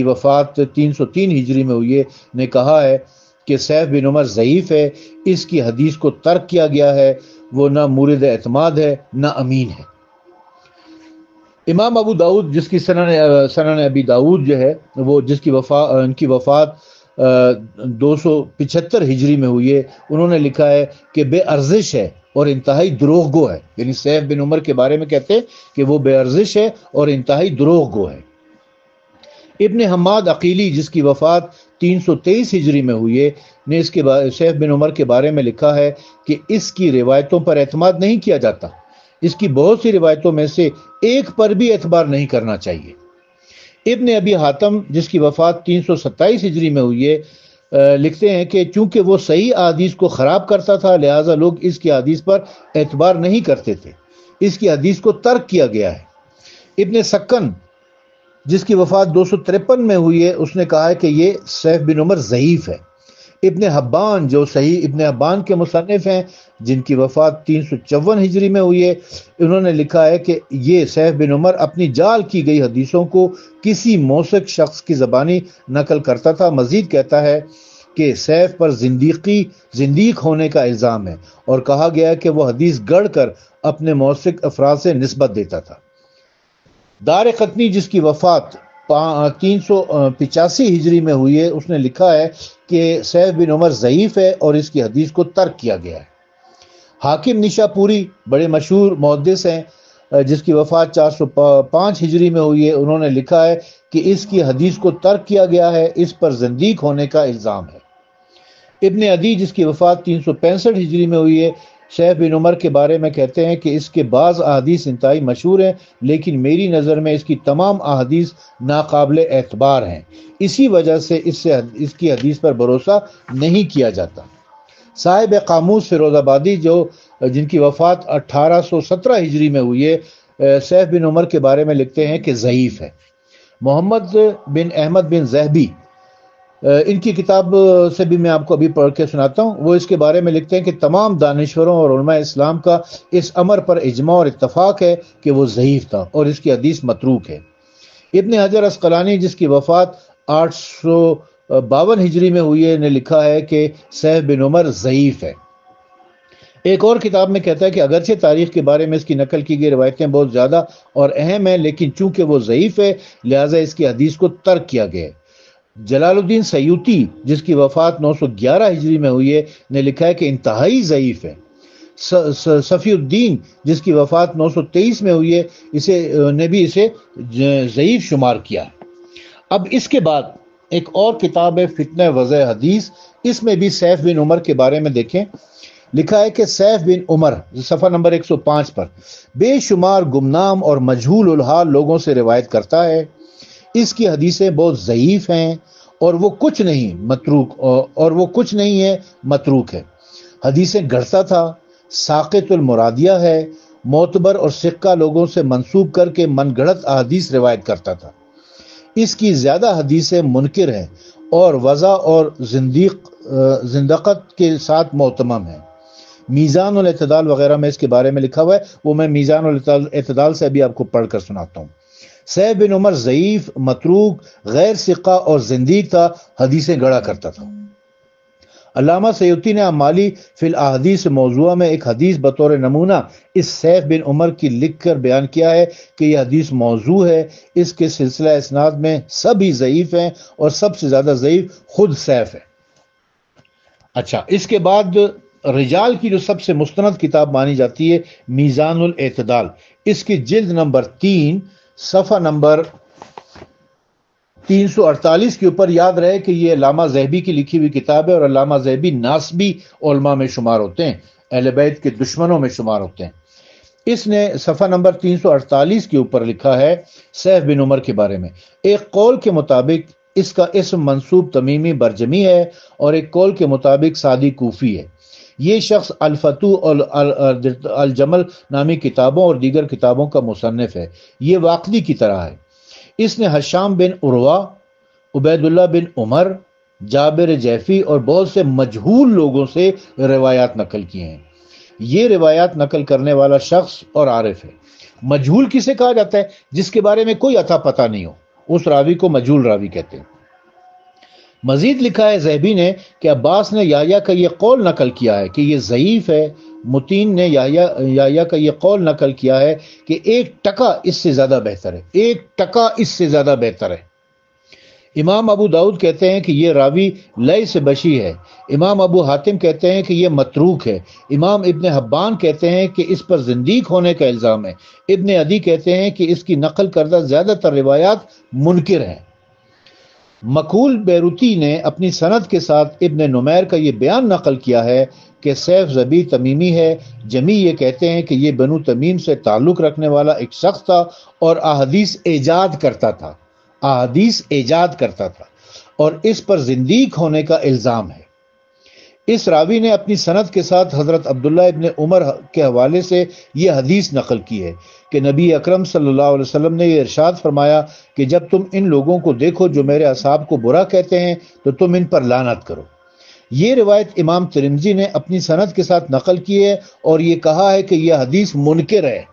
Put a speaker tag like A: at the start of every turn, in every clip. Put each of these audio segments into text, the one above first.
A: وفات 303 ہجری میں ہوئی ہے، نے کہا ہے کہ سیف بن عمر ضعیف ہے، اس کی حدیث کو ترک کیا گیا ہے، وہ نہ مورد اعتماد ہے نہ امین ہے۔ امام ابو داؤد جس کی سنن ابی داؤد جو ہے وہ جس کی ان کی وفات 275 ہجری میں ہوئی ہے، انہوں نے لکھا ہے کہ بے ارزش ہے اور انتہائی دروغ گو ہے، یعنی سیف بن عمر کے بارے میں کہتے ہیں کہ وہ بے ارزش ہے اور انتہائی دروغ گو ہے۔ ابن حماد عقیلی جس کی وفات 323 ہجری میں ہوئی ہے نے اس کے سیف بن عمر کے بارے میں لکھا ہے کہ اس کی روایتوں پر اعتماد نہیں کیا جاتا، اس کی بہت سی روایتوں میں سے ایک پر بھی اعتبار نہیں کرنا چاہیے۔ ابن ابی حاتم جس کی وفات 327 ہجری میں ہوئی ہے لکھتے ہیں کہ چونکہ وہ صحیح احادیث کو خراب کرتا تھا لہٰذا لوگ اس کی حدیث پر اعتبار نہیں کرتے تھے، اس کی حدیث کو ترک کیا گیا ہے۔ ابن سکن جس کی وفات 253 میں ہوئی ہے اس نے کہا ہے کہ یہ سیف بن عمر ضعیف ہے۔ ابن حبان جو صحیح ابن حبان کے مصنف ہیں جن کی وفات 354 ہجری میں ہوئی ہے، انہوں نے لکھا ہے کہ یہ سیف بن عمر اپنی جعل کی گئی حدیثوں کو کسی موثق شخص کی زبانی نقل کرتا تھا۔ مزید کہتا ہے کہ سیف پر زندیق ہونے کا الزام ہے اور کہا گیا کہ وہ حدیث گڑھ کر اپنے موثق افراد سے نسبت دیتا تھا۔ دار قطنی جس کی وفات 385 ہجری میں ہوئی ہے اس نے لکھا ہے کہ سیف بن عمر ضعیف ہے اور اس کی حدیث کو ترک کیا گیا ہے۔ حاکم نشا پوری بڑے مشہور محدث ہیں جس کی وفات 405 ہجری میں ہوئی ہے، انہوں نے لکھا ہے کہ اس کی حدیث کو ترک کیا گیا ہے، اس پر زندیق ہونے کا الزام ہے۔ ابن عدی جس کی وفات 365 ہجری میں ہوئی ہے سیف بن عمر کے بارے میں کہتے ہیں کہ اس کے بعض احادیث انتہائی مشہور ہیں لیکن میری نظر میں اس کی تمام احادیث ناقابل اعتبار ہیں، اسی وجہ سے اس کی حدیث پر بھروسہ نہیں کیا جاتا۔ صاحب قاموس فیروز آبادی جن کی وفات 1817 ہجری میں ہوئی ہے سیف بن عمر کے بارے میں لکھتے ہیں کہ ضعیف ہے۔ محمد بن احمد بن زہبی ان کی کتاب سے بھی میں آپ کو ابھی پڑھ کے سناتا ہوں، وہ اس کے بارے میں لکھتے ہیں کہ تمام دانشوروں اور علماء اسلام کا اس امر پر اجماع اور اتفاق ہے کہ وہ ضعیف تھا اور اس کی حدیث متروک ہے۔ ابن حجر عسقلانی جس کی وفات 852 ہجری میں ہوئی ہے نے لکھا ہے کہ سیف بن عمر ضعیف ہے۔ ایک اور کتاب میں کہتا ہے کہ اگرچہ تاریخ کے بارے میں اس کی نقل کی گئی روایتیں بہت زیادہ اور اہم ہیں لیکن چونکہ وہ ضعیف ہے لہٰذا اس کی حدیث کو ترک کیا گیا ہے۔ جلال الدین سیوطی جس کی وفات 911 ہجری میں ہوئی ہے نے لکھا ہے کہ انتہائی ضعیف ہے۔ صفی الدین جس کی وفات 923 میں ہوئی ہے نے بھی اسے ضعیف شمار کیا۔ اب اس کے بعد ایک اور کتاب ہے فتنہ وضع حدیث، اس میں بھی سیف بن عمر کے بارے میں دیکھیں، لکھا ہے کہ سیف بن عمر صفحہ نمبر 105 پر بے شمار گمنام اور مجہول الحال لوگوں سے روایت کرتا ہے، اس کی حدیثیں بہت ضعیف ہیں اور وہ کچھ نہیں ہے متروک ہے، حدیثیں گڑھتا تھا، ساقط المرادیہ ہے، معتبر اور ثقہ لوگوں سے منسوب کر کے من گڑھت احادیث روایت کرتا تھا، اس کی زیادہ حدیثیں منکر ہیں اور وضع اور زندقت کے ساتھ معتمم ہیں۔ میزان الاعتدال وغیرہ میں اس کے بارے میں لکھا ہوا ہے، وہ میں میزان الاعتدال سے ابھی آپ کو پڑھ کر سناتا ہوں۔ سیف بن عمر ضعیف، متروک، غیر ثقہ اور زندیق تھا، حدیثیں گڑھا کرتا تھا۔ علامہ سیوطی نے اعمالی فی الاحادیث موضوعہ میں ایک حدیث بطور نمونہ اس سیف بن عمر کی لکھ کر بیان کیا ہے کہ یہ حدیث موضوع ہے، اس کے سلسلہ اسناد میں سبھی ضعیف ہیں اور سب سے زیادہ ضعیف خود سیف ہے۔ اچھا، اس کے بعد رجال کی جو سب سے مستند کتاب مانی جاتی ہے میزان الاعتدال، اس کی جلد نمبر 3 صفحہ نمبر 348 کے اوپر یاد رہے کہ یہ علامہ ذہبی کی لکھی ہوئی کتاب ہے اور علامہ ذہبی ناسبی علماء میں شمار ہوتے ہیں، اہل بیت کے دشمنوں میں شمار ہوتے ہیں۔ اس نے صفحہ نمبر 348 کے اوپر لکھا ہے سیف بن عمر کے بارے میں، ایک قول کے مطابق اس کا اسم منصوب تمیمی برجمی ہے اور ایک قول کے مطابق سعدی کوفی ہے۔ یہ شخص الفتو اور الجمل نامی کتابوں اور دیگر کتابوں کا مصنف ہے، یہ واقدی کی طرح ہے۔ اس نے حشام بن عروہ، عبید اللہ بن عمر، جابر جیفی اور بہت سے مجہول لوگوں سے روایات نقل کیے ہیں۔ یہ روایات نقل کرنے والا شخص اور عارف ہے۔ مجہول کسے کہا جاتا ہے؟ جس کے بارے میں کوئی عطا پتہ نہیں ہو، اس راوی کو مجہول راوی کہتے ہیں۔ مزید لکھا ہے ذہبی نے کہ عباس نے یحییٰ کا یہ قول نقل کیا ہے کہ یہ ضعیف ہے، متین نے یحییٰ کا یہ قول نقل کیا ہے کہ 1% اس سے زیادہ بہتر ہے، 1% اس سے زیادہ بہتر ہے۔ امام ابو داؤد کہتے ہیں کہ یہ راوی لیث بشی ہے، امام ابو حاتم کہتے ہیں کہ یہ متروک ہے، امام ابن حبان کہتے ہیں کہ اس پر زندیق ہونے کا الزام ہے، ابن عدی کہتے ہیں کہ اس کی نقل کردہ زیادہ تر روایات منکر ہیں۔ مقول بیروتی نے اپنی سند کے ساتھ ابن نمیر کا یہ بیان نقل کیا ہے کہ سیف ضبی تمیمی ہے، جمی یہ کہتے ہیں کہ یہ بنو تمیم سے تعلق رکھنے والا ایک شخص تھا اور احادیث ایجاد کرتا تھا اور اس پر زندیق ہونے کا الزام ہے۔ اس راوی نے اپنی سند کے ساتھ حضرت عبداللہ ابن عمر کے حوالے سے یہ حدیث نقل کی ہے کہ نبی اکرم صلی اللہ علیہ وسلم نے یہ ارشاد فرمایا کہ جب تم ان لوگوں کو دیکھو جو میرے اصحاب کو برا کہتے ہیں تو تم ان پر لعنت کرو۔ یہ روایت امام ترمذی نے اپنی سند کے ساتھ نقل کی ہے اور یہ کہا ہے کہ یہ حدیث منکر ہے۔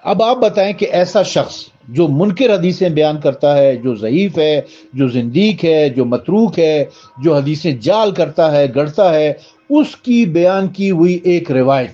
A: اب آپ بتائیں کہ ایسا شخص جو منکر حدیثیں بیان کرتا ہے، جو ضعیف ہے، جو زندیق ہے، جو متروک ہے، جو حدیثیں جعل کرتا ہے، گڑتا ہے، اس کی بیان کی ہوئی ایک روایت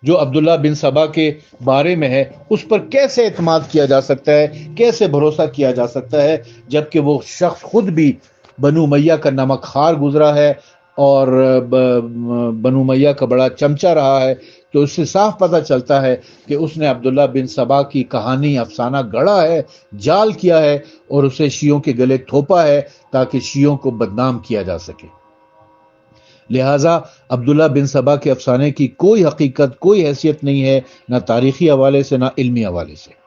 A: جو عبداللہ بن سبا کے بارے میں ہے، اس پر کیسے اعتماد کیا جا سکتا ہے، کیسے بھروسہ کیا جا سکتا ہے، جبکہ وہ شخص خود بھی بنو امیہ کا نمک خوار گزرا ہے اور بنو امیہ کا بڑا چمچا رہا ہے۔ تو اس سے صاف پتہ چلتا ہے کہ اس نے عبداللہ بن سبا کی کہانی افسانہ گڑھا ہے، جال کیا ہے اور اسے شیعوں کے گلے تھوپا ہے تاکہ شیعوں کو بدنام کیا جا سکے۔ لہٰذا عبداللہ بن سبا کے افسانے کی کوئی حقیقت، کوئی حیثیت نہیں ہے، نہ تاریخی حوالے سے نہ علمی حوالے سے۔